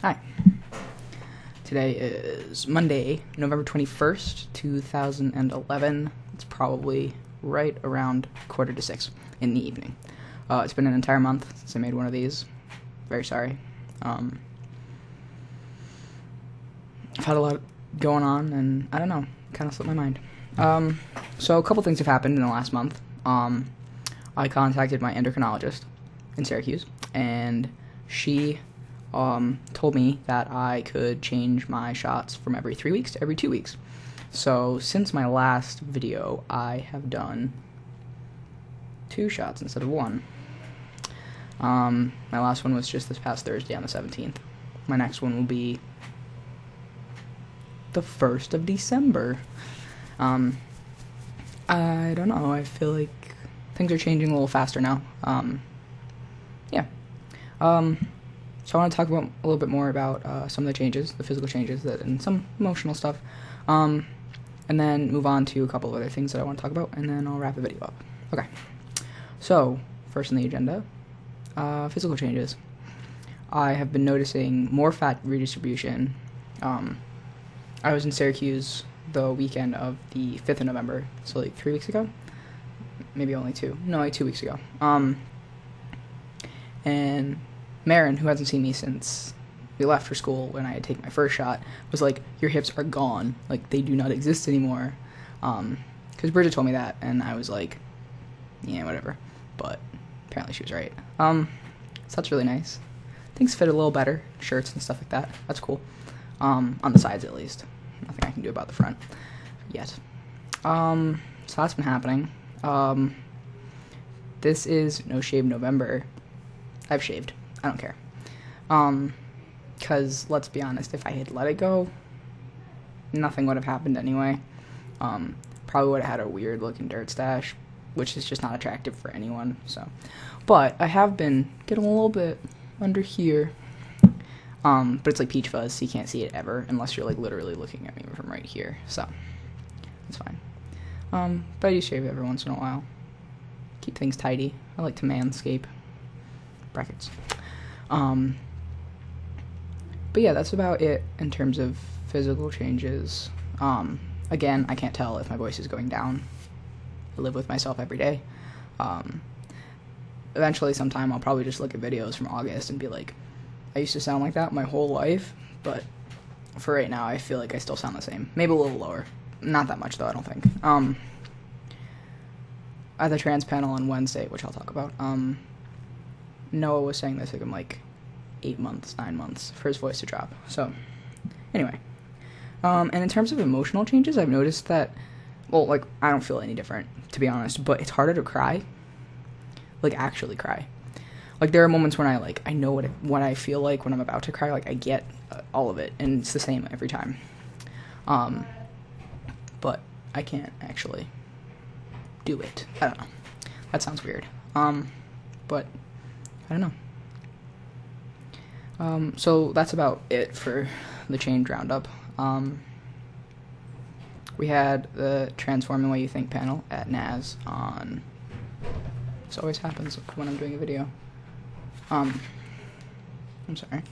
Hi. Today is Monday, November 21st, 2011. It's probably right around 5:45 in the evening. It's been an entire month since I made one of these. Very sorry. I've had a lot going on, and I don't know, kind of slipped my mind. So a couple things have happened in the last month. I contacted my endocrinologist in Syracuse, and she told me that I could change my shots from every 3 weeks to every 2 weeks. So since my last video, I have done 2 shots instead of 1. My last one was just this past Thursday on the 17th. My next one will be the 1st of December. I don't know, I feel like things are changing a little faster now. So I want to talk about a little bit more about some of the changes, the physical changes, and some emotional stuff, and then move on to a couple of other things that I want to talk about, and then I'll wrap the video up. Okay, so first on the agenda, physical changes. I have been noticing more fat redistribution. I was in Syracuse the weekend of the 5th of November, so like 3 weeks ago, maybe only 2, no, like 2 weeks ago, and Marin, who hasn't seen me since we left for school when I had taken my first shot, was like, your hips are gone. Like, they do not exist anymore. Because Bridget told me that, and I was like, yeah, whatever. But apparently she was right. So that's really nice. Things fit a little better, shirts and stuff like that. That's cool. On the sides, at least. Nothing I can do about the front yet. So that's been happening. This is No Shave November. I've shaved. I don't care. Because, let's be honest, if I had let it go, nothing would have happened anyway. Probably would have had a weird-looking dirt stash, which is just not attractive for anyone, so. But I have been getting a little bit under here. But it's like peach fuzz, so you can't see it ever, unless you're, like, literally looking at me from right here, so. It's fine. But I do shave every once in a while. Keep things tidy. I like to manscape. Brackets. But yeah, that's about it in terms of physical changes. Again, I can't tell if my voice is going down. I live with myself every day. Eventually, sometime, I'll probably just look at videos from August and be like, I used to sound like that my whole life, but for right now, I feel like I still sound the same. Maybe a little lower. Not that much, though, I don't think. At the trans panel on Wednesday, which I'll talk about, Noah was saying this, like, in, like, 8 months, 9 months for his voice to drop. So, anyway. And in terms of emotional changes, I've noticed that, well, like, I don't feel any different, to be honest, but it's harder to cry. Like, actually cry. Like, there are moments when I know what I feel like when I'm about to cry. Like, I get all of it, and it's the same every time. But I can't actually do it. I don't know. That sounds weird. But I don't know. So that's about it for the change roundup. We had the Transform the Way You Think panel at NAS on... This always happens when I'm doing a video. I'm sorry.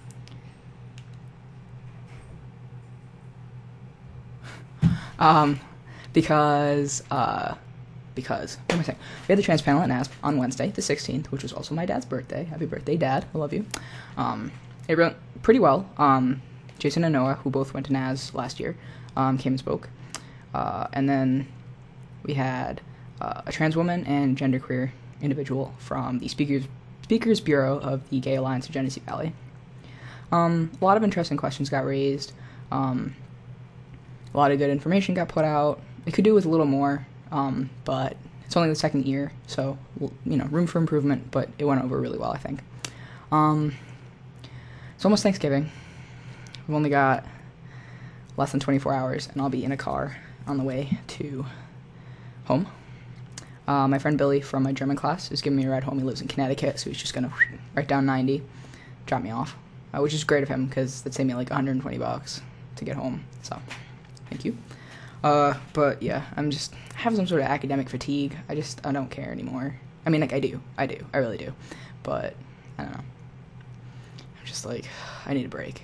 Because, what am I saying? We had the trans panel at NAS on Wednesday, the 16th, which was also my dad's birthday. Happy birthday, Dad. I love you. It went pretty well. Jason and Noah, who both went to NAS last year, came and spoke. And then we had a trans woman and genderqueer individual from the Speakers Bureau of the Gay Alliance of Genesee Valley. A lot of interesting questions got raised. A lot of good information got put out. It could do with a little more, but it's only the second year, so, you know, room for improvement, but it went over really well, I think. It's almost Thanksgiving. We've only got less than 24 hours, and I'll be in a car on the way to home. My friend Billy from my German class is giving me a ride home. He lives in Connecticut, so he's just going to right down 90, drop me off, which is great of him, because that saved me like $120 to get home, so thank you. But yeah, I have some sort of academic fatigue. I don't care anymore. I mean, like, I really do, but I don't know. I'm just like, I need a break.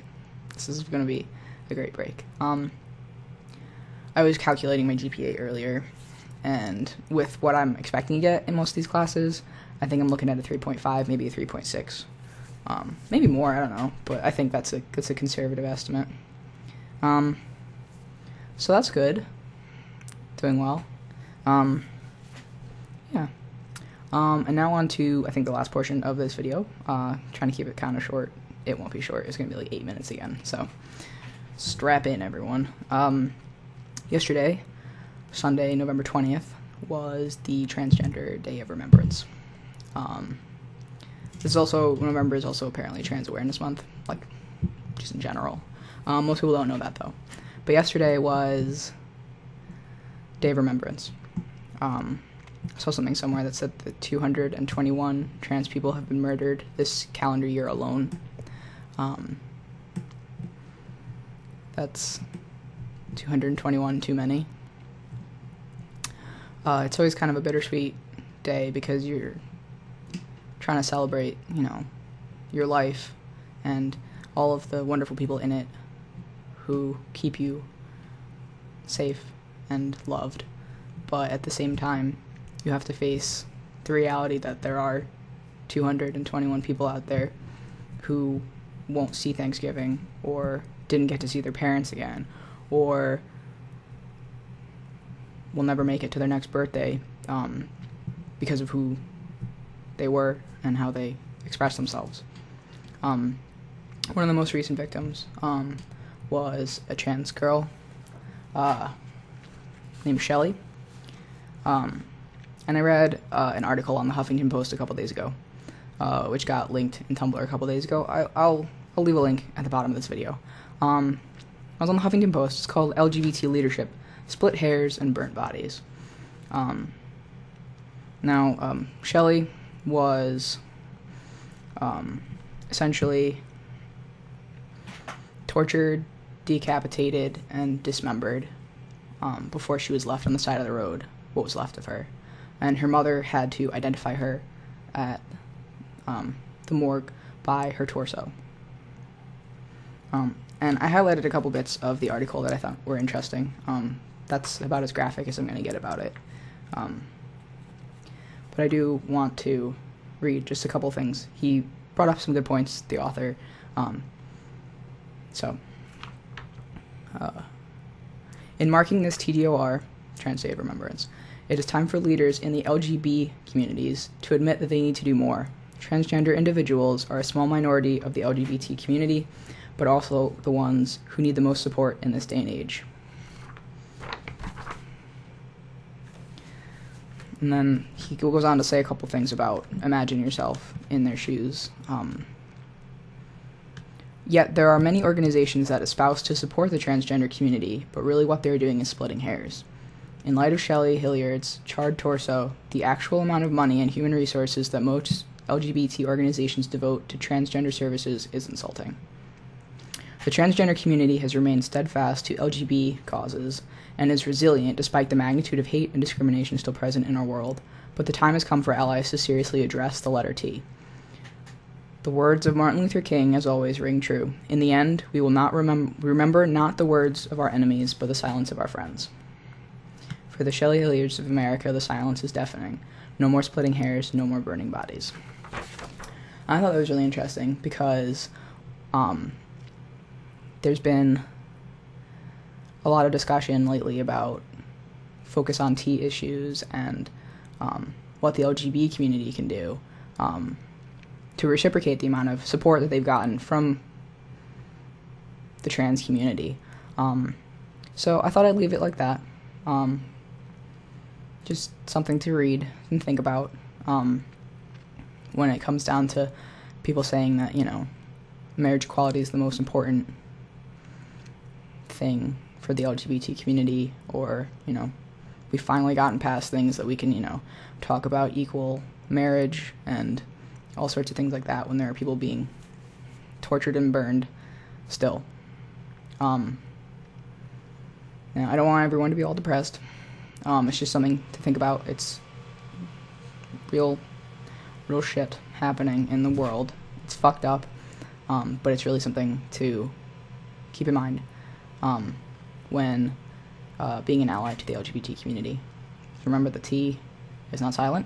This is going to be a great break. I was calculating my GPA earlier, and with what I'm expecting to get in most of these classes, I think I'm looking at a 3.5, maybe a 3.6. Maybe more, I don't know, but I think that's a conservative estimate. So that's good. Doing well. Yeah. And now on to, I think, the last portion of this video. Trying to keep it kind of short. It won't be short. It's going to be like 8 minutes again. So strap in, everyone. Yesterday, Sunday, November 20th, was the Transgender Day of Remembrance. This is also, November is also apparently Trans Awareness Month, like, just in general. Most people don't know that, though. But yesterday was Day of Remembrance. I saw something somewhere that said that 221 trans people have been murdered this calendar year alone. That's 221 too many. It's always kind of a bittersweet day because you're trying to celebrate, your life and all of the wonderful people in it who keep you safe and loved. But at the same time, you have to face the reality that there are 221 people out there who won't see Thanksgiving, or didn't get to see their parents again, or will never make it to their next birthday because of who they were and how they expressed themselves. One of the most recent victims was a trans girl named Shelley. And I read an article on the Huffington Post a couple days ago, which got linked in Tumblr a couple days ago. I'll leave a link at the bottom of this video. I was on the Huffington Post. It's called LGBT Leadership, Split Hairs and Burnt Bodies. Shelley was essentially tortured, decapitated, and dismembered before she was left on the side of the road, what was left of her. And her mother had to identify her at the morgue by her torso. And I highlighted a couple bits of the article that I thought were interesting. That's about as graphic as I'm going to get about it. But I do want to read just a couple things. He brought up some good points, the author. In marking this TDOR, Trans Day of Remembrance, it is time for leaders in the LGB communities to admit that they need to do more. Transgender individuals are a small minority of the LGBT community, but also the ones who need the most support in this day and age. And then he goes on to say a couple things about imagine yourself in their shoes. Yet there are many organizations that espouse to support the transgender community, but really what they're doing is splitting hairs. In light of Shelley Hilliard's charred torso, the actual amount of money and human resources that most LGBT organizations devote to transgender services is insulting. The transgender community has remained steadfast to LGBT causes and is resilient despite the magnitude of hate and discrimination still present in our world, but the time has come for allies to seriously address the letter T. The words of Martin Luther King, as always, ring true. In the end, we will not remember not the words of our enemies, but the silence of our friends. For the Shelley Hilliards of America, the silence is deafening. No more splitting hairs, no more burning bodies. I thought that was really interesting because there's been a lot of discussion lately about focus on T issues and what the LGBT community can do to reciprocate the amount of support that they've gotten from the trans community. So I thought I'd leave it like that. Just something to read and think about when it comes down to people saying that, marriage equality is the most important thing for the LGBT community, or, we've finally gotten past things that we can, talk about equal marriage and all sorts of things like that when there are people being tortured and burned still. Now, I don't want everyone to be all depressed. It's just something to think about. It's real shit happening in the world. It's fucked up, but it's really something to keep in mind when being an ally to the LGBT community. Remember, the T is not silent,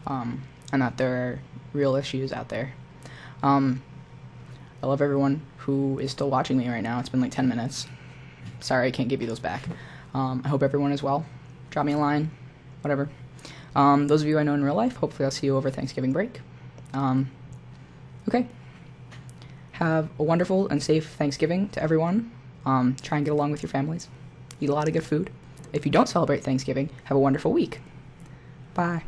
and that there are real issues out there. I love everyone who is still watching me right now. It's been like 10 minutes. Sorry, I can't give you those back. I hope everyone is well. Drop me a line, whatever. Those of you I know in real life, hopefully I'll see you over Thanksgiving break. Okay. Have a wonderful and safe Thanksgiving to everyone. Try and get along with your families. Eat a lot of good food. If you don't celebrate Thanksgiving, have a wonderful week. Bye.